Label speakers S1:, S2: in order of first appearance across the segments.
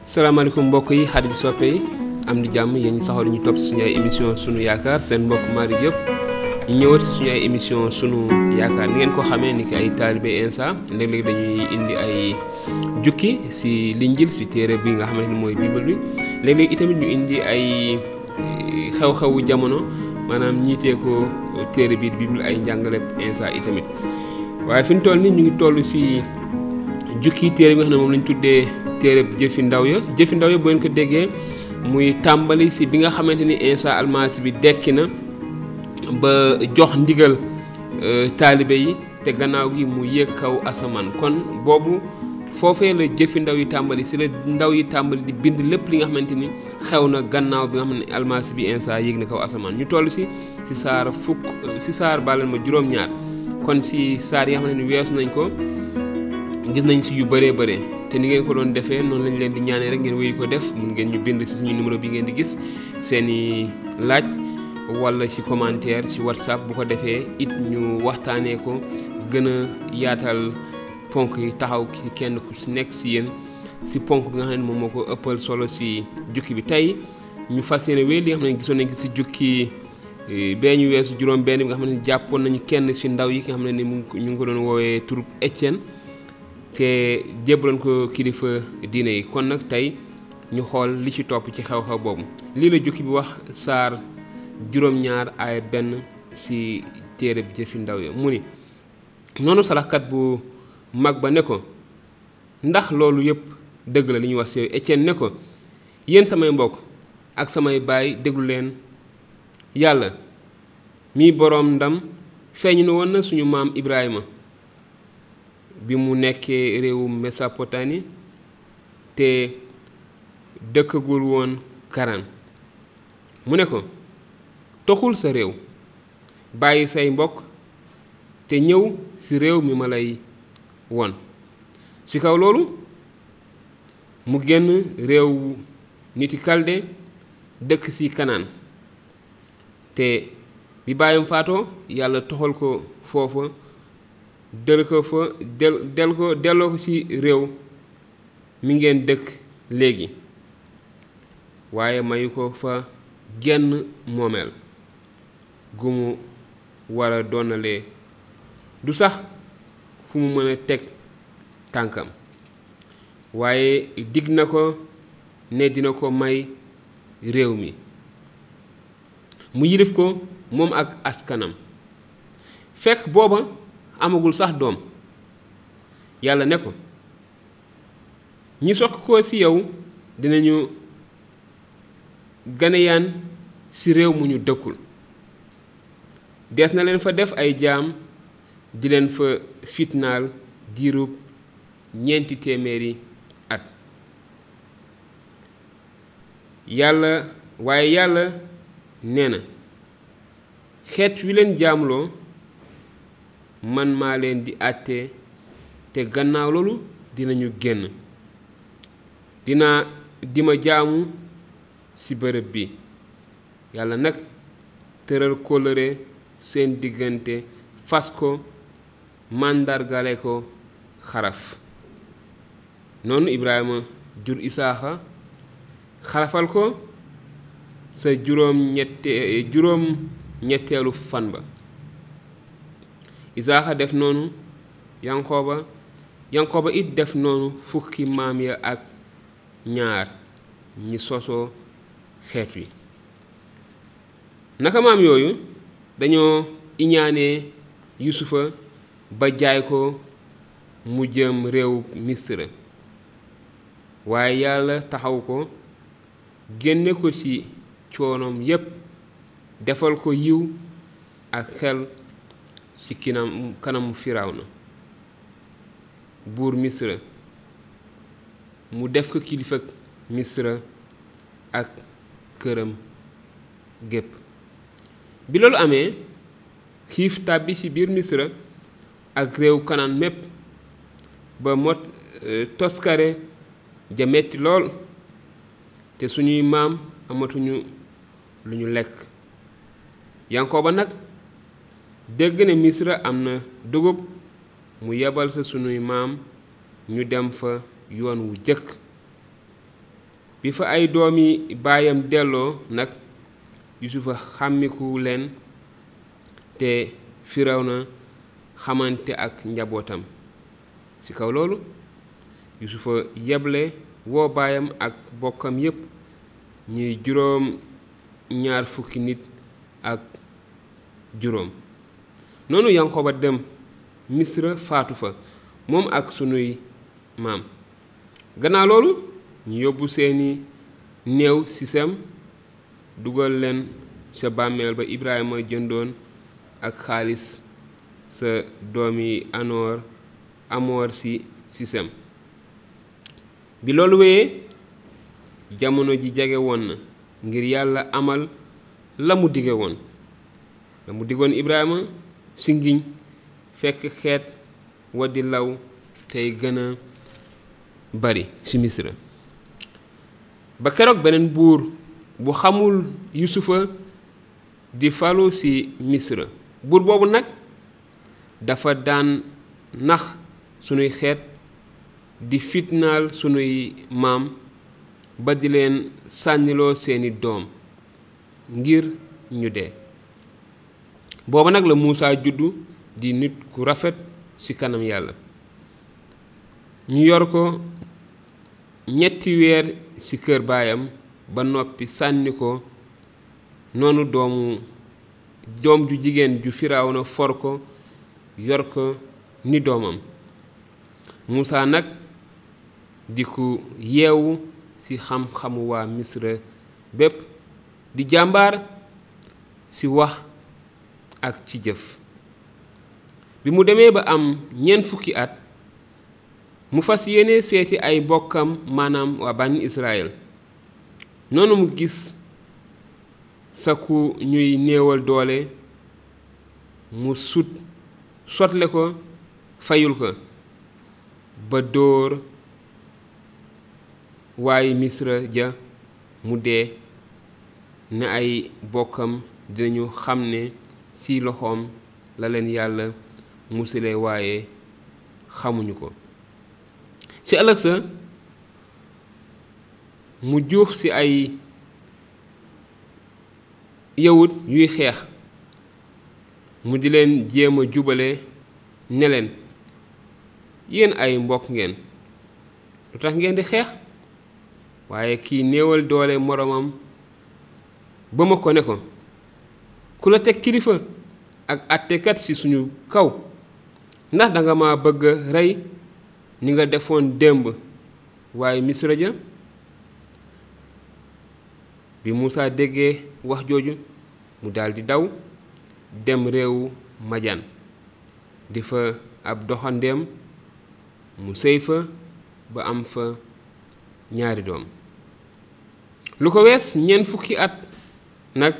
S1: salaamaaleykum mbokk yi xarit soppe yi am di jàmm yéen ñi saxoo ñu topp suñu ay émission sunu yaakaar seen mbokk Mari Diop ñu ñëwati suñu ay émission sunu yaakaar ni ngeen ko xamee ni ki ay taalibe Insa léeg-léeg dañuy indi ay jukki si linjil si téere bi nga xamante ni mooy bible bi léeg-léeg itamit ñu indi ay xew-xewu jamono maanaam ñiitee ko téere bi bible ay njàngale Insa itamit waaye fi ñu toll ni ñu ngi toll si jukki téere bi nga xam ne moom lañ tuddee téere jëfi ndaw ya bu ngeen ko déggee muy tàmbali si bi nga xamante ni Insa almasi bi dekki na ba jox ndigal taalibe yi te gannaaw gi mu yéeg kaw asamaan kon boobu foofee la jëfi ndaw yi tàmbali si la ndaw yi tàmbali di bind lépp li nga xamante ni xew na gannaaw bi nga xam ne almasi bi Insa yéeg na kaw asamaan ñu toll si saar bàllal ma juróom-ñaar kon si saar yi nga xamante ni weesu nañ ko gis nañ si yu bëree te ni ngeen ko doon defee noonu lañ leen di ñaanee rek ngeen wéy ko def mun ngeen ñu bind si suñu numéro bi ngeen di gis seeni laaj wala ci commentaire ci WhatsApp bu ko defee it ñu waxtaanee ko gën a yaatal ponk yi taxaw ki kenn ku ci nekk ci yéen ci ponk bi nga xam ne moom moo ko ëppal solo ci jukki bi tey ñu fas yéene wéy li nga xam ne gisoon nañ ko ci jukki bee ñu weesu juróom benn bi nga xam ne jàppoon nañu kenn ci ndaw yi ki nga xam ne ni ñu ngi ko doon woowee turub Étienne te jébbaloon ko kilifa diine yi kon nag tey ñu xool li ci topp ci xew-xew boobu lii la jukki bi wax saar juróom-ñaar ay benn ci téere bi jëfi ndaw ya mu ni noonu salaxkat bu mag ba ne ko ndax loolu yëpp dëgg la li ñuy wax ci Étienne ne ko yéen samay mbokk ak samay baay déglu leen yàlla mi boroom ndam feeñ na woon na suñu maam Ibrahima bi mu nekkee réewu Mésopotamie te dëkkagul woon Karan mu ne ko toxul sa réew bàyyi say mbokk te ñëw ci réew mi ma lay won ci kaw loolu mu génn réew niti Kalde dëkk ci Kanaan te bi bàyyam faatoo yàlla toxal ko foofa delloo ko ci réew mi ngeen dëkk léegi waaye mayu ko fa genn moomeel gu mu war a doonalee du sax fu mu mën a teg tànkam waaye dig na ko ne dina ko may réew mi mu yilif ko moom ak askanam fekk booba amagul sax doom yàlla ne ko ñi soq ko ci yow dinañu ganeyaan ci réew mu ñu dëkkul dees na leen fa def ay jaam di leen fa fitnaal diirub 400 at waaye yàlla nee na xeet wi leen jaamuloo man maa leen di àtte te gannaaw loolu dinañu génn di ma jaamu ci bërëb bi yàlla nag tëral kóllëre seen diggante fas ko màndargale ko xaraf noonu Ibrahima jur Isaaxa xarafal ko sa juróom ñetteelu fan ba Isaaxa def noonu Yanqooba it def noonu fukki maam ya ak ñaar ñi sosoo xeet wi naka maam yooyu dañoo iñaanee Yusufa ba jaay ko mu jëm réew Misra waaye yàlla taxaw ko génne ko ci coonoom yépp defal ko yiw ak xel ci kanamu Firawna buur Misra mu def ko kilifa Misra ak këram gépp bi loolu amee xiif tàbbi ci biir Misra ak réew Kanaan mépp ba toskare ja metti lool te suñuy maam amatuñu lu ñu lekk Yanqooba nag dégg ne Misra am na dugub mu yebal sa sunuy maam ñu dem fa yoon wu jëkk bi fa ay doomi baayam delloo nag yusufa xàmmiku leen te firawna xamante ak njabootam. ci kaw loolu yusufa yeble woo baayam ak bokkam yépp ñuy juróom ñaar fukki nit ak juróom. noonu yanqoba dem misra faatu fa moom ak sunuy maam. gannaaw loolu ñu yóbbu seeni néew sisem dugal leen ca bàmmeel ba Ibrahima jëndoon ak xaalis sa doomi amoor ci sisem. bi loolu wéyee jamono ji jege woon na ngir yàlla amal la mu dige woon Ibrahima ci ngiñ fekk xeet wa di law tey gën a bari ci misra. ba keroog beneen buur bu xamul yusufa di falu ci misra. buur boobu nag dafa daan nax sunuy xeet di fitnaal sunuy maam ba di leen sànniloo seeni doom ngir ñu dee. booba nag la Muusaa juddu di nit ku rafet ci kanam yàlla. ñu yor ko 3 weer ci kër baayam ba noppi sànni ko noonu doom ju jigéen ju Firawna for ko yor ko ni doomam. Muusaa nag di ku yeewu ci xam-xamu waa misra bépp di jàmbaar ci wax ak ci jëf. bi mu demee ba am 4 fukki at mu fas yéene seeti ay mbokkam maanaam waa bànni Israël. noonu mu gis saku ñuy néewal doole mu sotle ko fayul ko ba dóor waaye misra ja mu dee ne ay bokkam dinañu xam ne ci loxoom la leen yàlla musale waaye xamuñu ko. ci ëllëg sa mu juux ci ay yawut yuy xeex mu di leen jéem a jubale ne leen yéen ay mbokk ngeen lu tax ngeen di xeex. waaye kii néewal doole moroomam ba ma ko ne ko ku la teg kilifa ak àttekat ci suñu kaw ndax danga ma bëgg a rey ni nga defoon démb waaye misra ja. bi Muusaa déggee wax jooju mu daldi daw dem réewu Majaan di fa ab doxandeem mu sëy fa ba am fa 2 doom. lu ko wees 4 fukki at nag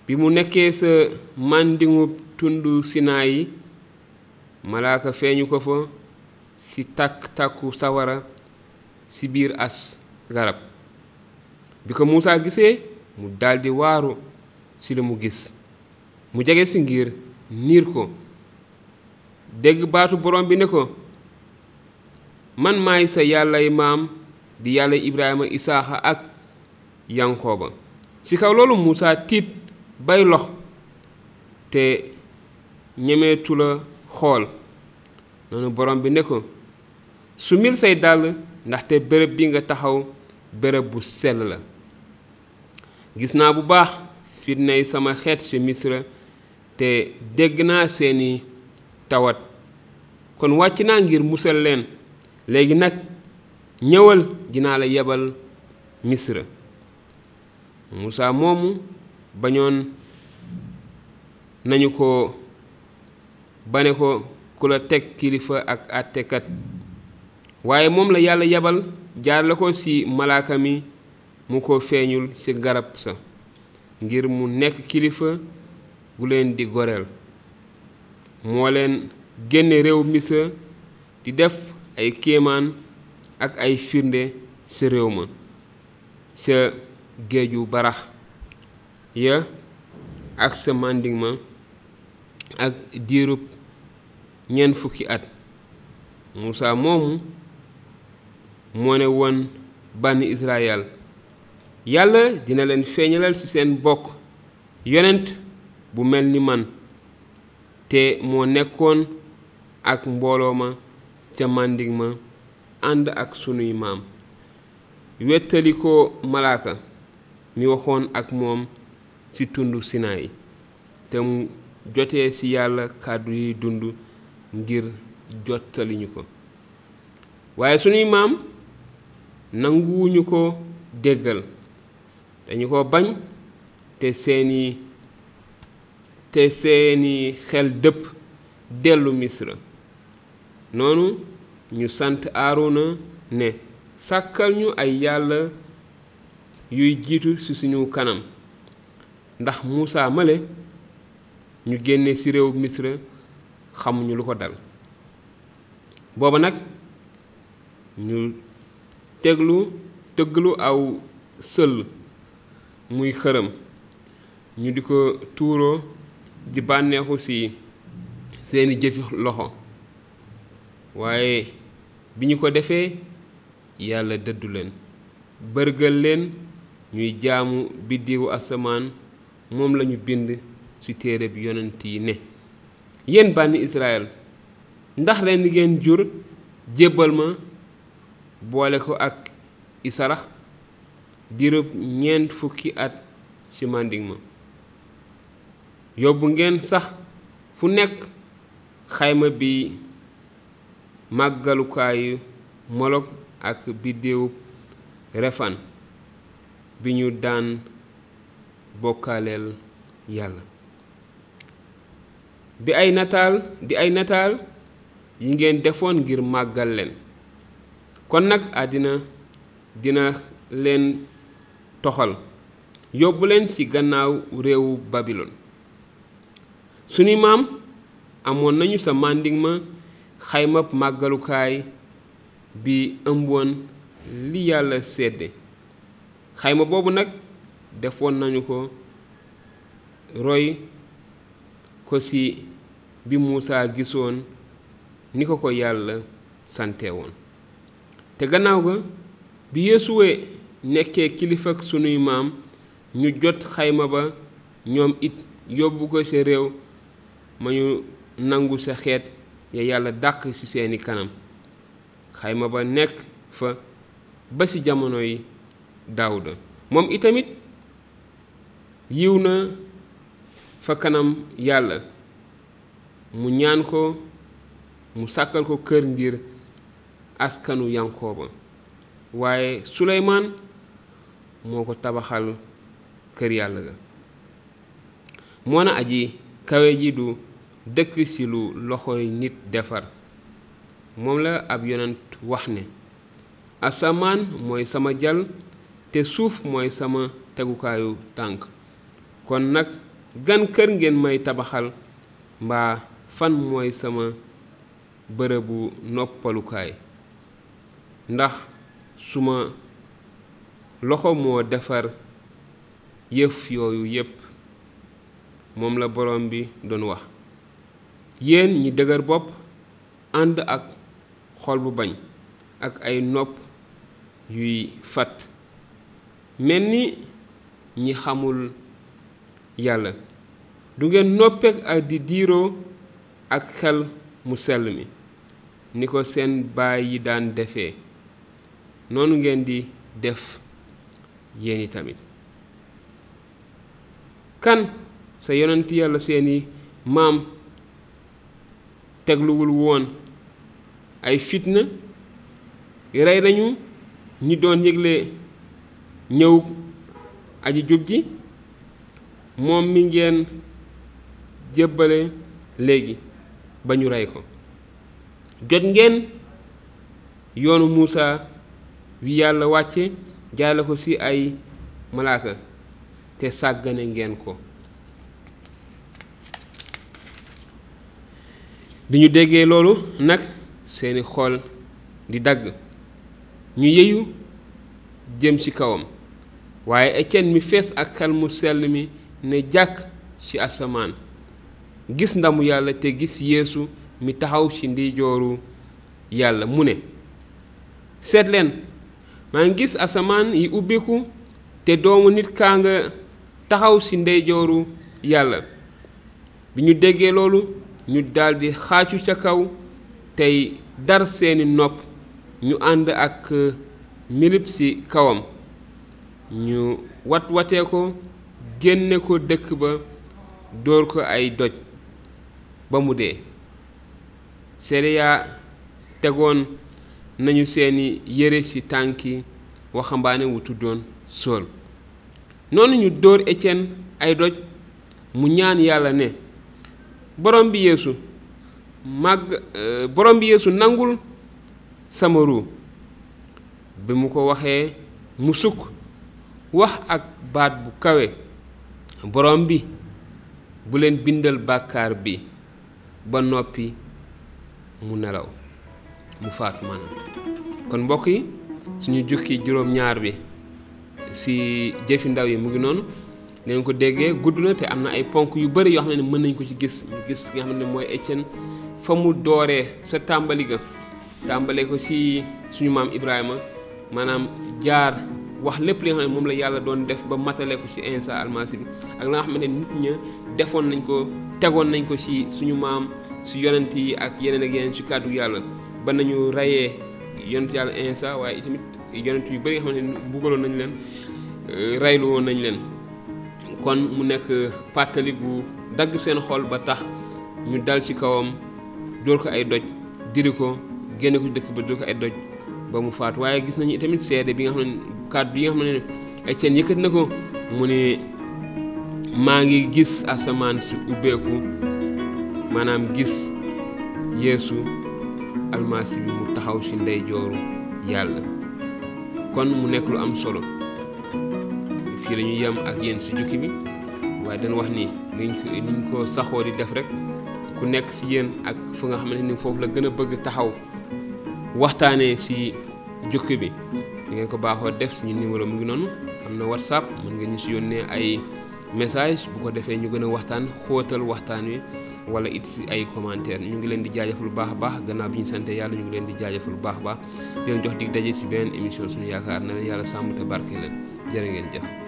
S1: bi mu nekkee sa màndingu tundu Sinaay yi malaaka feeñu ko fa ci tàkku sawara ci biir as garab. bi ko Muusaa gisee mu daldi waaru ci li mu gis. mu jege ci ngir niir ko dégg baatu borom bi ne ko man maay sa yàllay maam di yàlla Ibrahima Isaaxa ak Yanqooba. ci kaw loolu Muusaa tiit bay lox te ñemeetu la xool. noonu borom bi ne ko sumil say dàll ndaxte bërëb bi nga taxaw bërëb bu sell la. gis naa bu baax fitnay sama xeet ci misra te dégg naa seeni tawat kon wàcc naa ngir musal leen. léegi nag ñëwal dinaa la yebal misra. Muusaa moomu bañoon nañu ko bane ko ku la teg kilifa ak àttekat waaye moom la yàlla yebal jaar la ko ci malaaka mi mu ko feeñul ci garab sa ngir mu nekk kilifa gu leen di goreel. moo leen génne réew misra di def ay kéemaan ak ay firnde ca réew ma ca géeju barax ya ak sa màndiŋ ma ak diirub 4 fukki at. Muusaa moomu moo ne woon bànni Israël yàlla dina leen feeñalal ci seen bokk yonent bu mel ni man te moo nekkoon ak mbooloo ma ca màndig ma ànd ak sunuy maam wettali ko malaaka mi waxoon ak moom ci tundu Sinaay te mu jotee ci yàlla kàddu yi dund ngir jottaliñu ko waaye sunuy maam nanguwuñu ko déggal dañu ko bañ te seeni xel dëpp dellu Misra noonu ñu sant Aarona ne sàkkal ñu ay yàlla yuy jiitu ci suñu kanam ndax Muusaa male ñu génne ci réew Misra xamuñu lu ko dal booba nag ñu tëgglu aw sël muy xërëm ñu di ko tuuroo di bànneexu ci seeni jëfi loxo waaye bi ñu ko defee yàlla dëddu leen bërgël leen ñuy jaamu biddiwu asamaan moom lañu bind ci téere bi yonent yi ne yéen bànni Israël ndax leen ngeen jur jébbal ma boole ko ak Isarax dirub 40 at ci màndig ma yóbbu ngeen sax fu nekk xayma bi màggalukaayu Molok ak biddewu Refan bi ñu daan bokkaaleel yàlla di ay nataal yi ngeen defoon ngir màggal leen kon nag àddina dina leen toxal yóbbu leen ci gannaaw réewu Babilon suñu maam amoon nañu sa màndig ma xaymab màggalukaay bi ëmboon li yàlla sedde xayma boobu nag defoon nañu ko roy ko ci bi Muusaa gisoon ni ko yàlla sante woon te gannaaw ga bi Yeesuwe nekkee kilifa ak sunuy maam ñu jot xayma ba ñoom it yóbbu ko ca réew ma ñu nangu sa xeet ya yàlla dàq ci seeni kanam xayma ba nekk fa ba ci jamono yi Daawuda moom itamit yiw na fa kanam yàlla mu ñaan ko mu sàkkal ko kër ngir askanu Yankooba waaye Suleymaan moo ko tabaxal kër yàlla ga moo na aji kawe ji du dëkk ci lu loxoy nit defar moom la ab yonent wax ne asamaan mooy sama jal te suuf mooy sama tegukaayu tànk kon nag gan kër ngeen may tabaxal mbaa fan mooy sama bërëbu noppalukaay ndax suma loxo moo defar yëf yooyu yépp moom la borom bi doon wax yéen ñi dëgër bopp ànd ak xol bu bañ ak ay nopp yuy fat mel ni ñi xamul yàlla du ngeen noppeek ak di diiroo ak xel mu sell mi ni ko seen baay yi daan defee noonu ngeen di def yéen tamit kan sa yonent yàlla seeni maam tegluwul woon ay fitna rey nañu ñi doon yëgle ñëw aji jub ji moom mi ngeen jébbale léegi ba ñu rey ko jot ngeen yoonu Muusaa wi yàlla wàcce jaale ko ci ay malaaka te sàggane ngeen ko bi ñu déggee loolu nag seeni xol di dagg ñu yeyu jëm ci kawam waaye Étienne mi fees ak xel mu sell mi ne jàkk ci asamaan gis ndamu yàlla te gis Yeesu mi taxaw ci ndeyjooru yàlla mu ne seet leen maa ngi gis asamaan yi ubbiku te doomu nit kaa nga taxaw ci ndeyjooru yàlla. bi ñu déggee loolu ñu daldi xaacu ca kaw tey dar seeni nopp ñu ànd ak milip ci kawam ñu watee ko génne ko dëkk ba dóor ko ay doj ba mu dee. seede yaa tegoon nañu seeni yére ci tànki waxambaane wu tuddoon Sool. noonu ñu dóor Étienne ay doj mu ñaan yàlla ne borom bi Yeesu nangul sama ruu. bi mu ko waxee mu sukk wax ak baat bu kawe borom bi bu leen bindal bàkkaar bi ba noppi mu nelaw mu faatu maanaam. kon mbokk yi suñu jukki juróom-ñaar bi ci jëfi ndaw yi mu ngi noonu leen ko déggee gudd na te am na ay ponk yu bari yoo xam ne mën nañ ko ci gis nga xam ne mooy Étienne fa mu dooree sa tàmbalee ko ci suñu maam Ibrahima maanaam jaar wax lépp li nga xam ne moom la yàlla doon def ba matale ko ci Isa almasi bi ak la nga xam ne nit ña defoon nañ ko tegoon nañ ko ci suñu maam ci yonent yi ak yeneen ci kàddu yàlla ba nañu rayee yonent yàlla Isa waaye itamit yonent yu bari nga xam ne mbugaloon nañ leen raylu woon nañ leen. kon mu nekk pàttali gu dagg seen xol ba tax ñu dal ci kawam dóor ko ay doj diri ko génne ko dëkk ba dóor ko ay doj ba mu faatu. waaye gis nañu itamit seede bi nga xam ne kàddu yi nga xam ne Étienne yëkkat na ko mu ne maa ngi gis asamaan si ubbeeku maanaam gis Yeesu almasi bi mu taxaw ci ndeyjooru yàlla. kon mu nekk lu am solo. fii la ñuy yem ak yéen ci jukki bi waaye dañ wax ni niñ ko saxoo di def rek ku nekk ci yéen ak fu nga xamante ni foofu la gën a bëgg taxaw waxtaanee ci jukki bi di ngeen ko baaxoo def suñu numéro mu ngi noonu am na WhatsApp mën nga ñu ci yónnee ay message bu ko defee ñu gën a waxtaan xóotal waxtaan wi wala it ci ay commentaire ñu ngi leen di jaajëfal lu baax a baax gannaaw bi ñu sante yàlla ñu ngi leen di jaajëfal lu baax a baax di leen jox dig daje ci beneen émission suñu yaakaar na leen yàlla sàmm te barke leen jërë ngeen jëf.